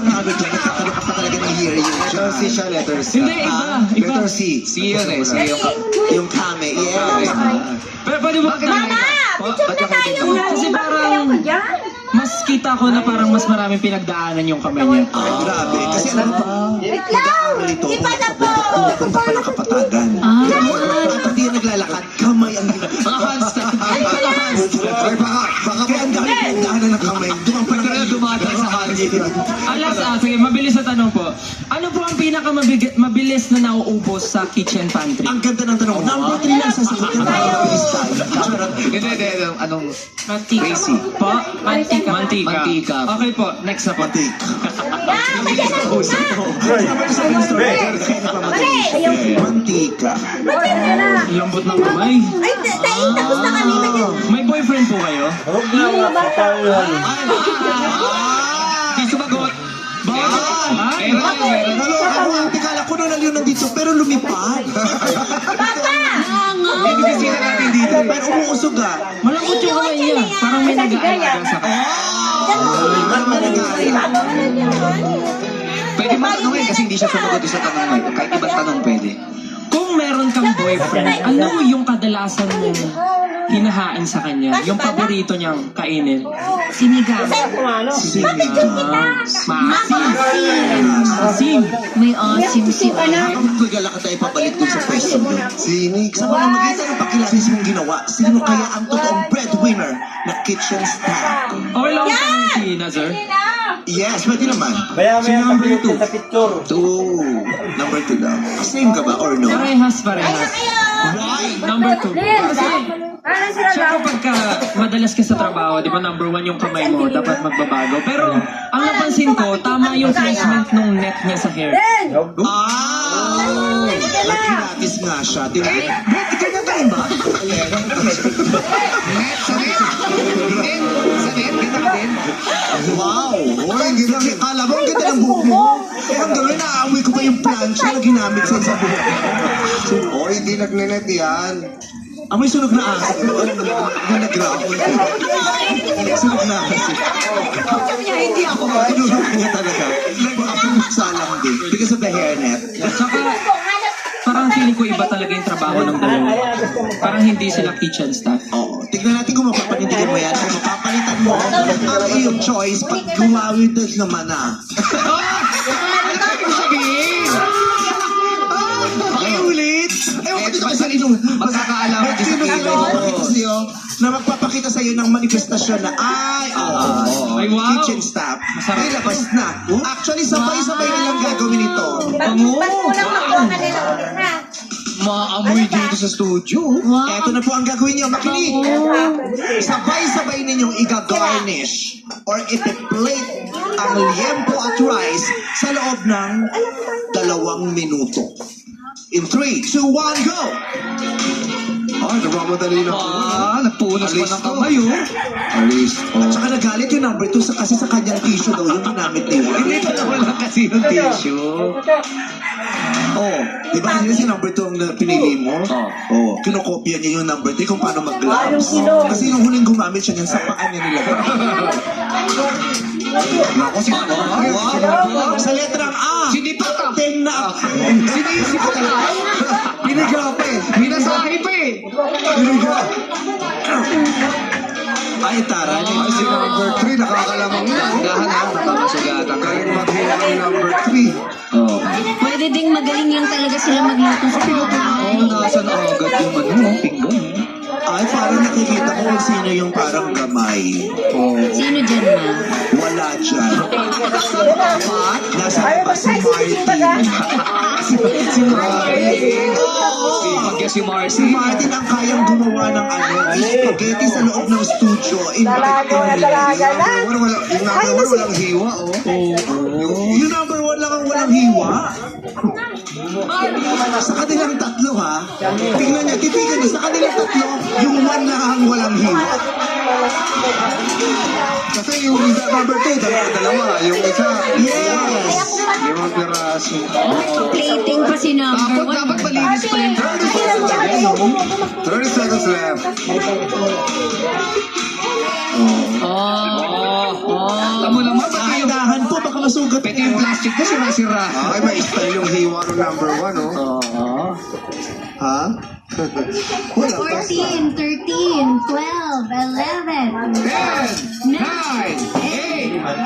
Ano dyan, nagkakalo ka pa talaga ng year yun. Letter C siya, letter C. Hindi, iba. Letter C. C yun eh. C yung kame. Yes. Pero pwede ba? Mama! Picture na tayo! Kasi parang mas kita ko na parang mas maraming pinagdaanan yung kamay niya. Grabe. Kasi alam mo, Wait lang! Iba na po! pupunta pa ng kapatagan. At hindi yan naglalakad, kamay ang mga handstand. Ay, baka kaya ang daanan ng kamay. Dumang pa lang dumatang sa handstand. Alas, sige, mabilis na tanong po. Ano po ang pinakamabilis na nauubos sa kitchen pantry? Ang ganda ng tanong. Number 3 lang sasagot ka na. Mabilis tayo. Hindi. Anong... Mantika. Crazy. Po? Mantika. Mantika. Okay po, next na po. Patik. Yeah! Magyan na po na! Mantika. Magyan na! Lambot ng kamay. Ay, tapos na kami. Magyan na! May boyfriend po kayo? Di sumagot. Meron. Ako ang tikala ko na yun nandito pero lumipad. Ibibisita natin dito. Pero umuusog ah. Malambot yung kamay niya. Parang may nag-aalaga sa kanya. Pwede mo tanungin kasi hindi siya sumagot sa tanong mo. Kahit ibang tanong pwede. Kung meron kang boyfriend, ano yung kadalasan mo hinahain sa kanya? Yung paborito niyang kainin? Sinigang. Maasim. May asim si Ako magagala ka tayo pabalik dun sa question mo. Sinig. Sa mga magitan ng pakilalis mong ginawa, sino kaya ang totoong breadwinner na kitchen staff? Okay lang tanong si Nazar. Yes, pwede naman. Si number 2. sa picture. 2. Number 2 daw. Same ka ba or no? Parehas. Why? Number 2. Kasi, siya kapag madalas ka sa trabaho, di ba number 1 yung kamay mo, dapat magbabago. Pero, ang napansin ko, tama yung placement nung net niya sa hair. Nagkinatis nga siya. Ganyan ka rin ba? Sa net? Ganyan ka din? Wow! Hoy, kala mo, ang ganda ng buhok mo. Eh, ang gawin, naaamoy ko pa yung plancha na ginamit sa isang buhok. Hoy, hindi nagnenet yan. Amoy sunog na aso. Yung nag-grab. Sunog na aso. Sabi niya, hindi ako. Sunog niya talaga. Nag-apumuksa lang din. Because of the hairnet. Saka, parang feeling ko iba talaga yung trabaho ng dalawa. Parang hindi sila kitchen staff. Oo. Tignan natin kung mapapanindigan mo yan. Kung mapapalitan mo ang iyong choice pag gumawin naman na. Ulit! Ewan ko dito kasi sa inong Magkakaalaman din sa kilo. Na magpapakita sa'yo ng manifestasyon na Ay, wow. kitchen staff. Masarap. Ay, labas na. Actually, sabay-sabay nilang gagawin ito. Maamoy dito sa studio. Eto na po ang gagawin niyo. Makinig. Sabay-sabay ninyong i-garnish or iti-plate ang liempo at rice sa loob ng 2 minuto. In 3, 2, 1, go! Nagmamadali na po. Nagpunas pa ng kamay, Alis. At saka nagalit yung number 2 kasi sa kanyang tissue daw yung ginamit niya. Hindi pa naman lang kasi yung tissue. Oh, di ba kasi si number 2 ang pinili mo? Oh, kinokopya niya yung number 3 kung paano mag-gloves. Kasi nung huling gumamit siya niyan, sa paan niya nilagay. Ako si Sa letrang A, Sinipa ka. ting na Sinisip ko talaga. Piniga pa eh. Minasahe pa eh. Piniga. Ay, tara. Ay, si number 3, nakakalamang na. Dahan-dahan, nakakasugatan. Galing maghila ang number 3. Pwede ding magaling lang talaga sila magluto sa bahay. Nasa na agad yung pinggan. Ay, parang nakikita ko kung sino yung parang gamay. Sino dyan, ma? Wala dyan. Nasa labas si Martin. Si Martin. Pagka si Marcy. Si Martin ang kayang gumawa ng spaghetti sa loob ng studio in 15 minutes. Walang hiwa, Yung number 1 lang ang walang hiwa. Sa kanilang tatlo ha. Tingnan niya, titigan niya. Sa kanilang tatlo, yung 1 lang ang walang hiwa. Kasi yung isa, number 2, dalawa. Yung isa, Yes. yung piraso. Plating pa si number 1. Dapat malinis pa yung 30 seconds left. Oh. Tamo naman, Dahan-dahan po, baka mga sugat Pwede yung plastic ko, sira-sira. Ay, may style yung hiwa ng number 1, oh. Oo. Ha? Wala pa. 14, 13, 12, 11, 10, 9, 8,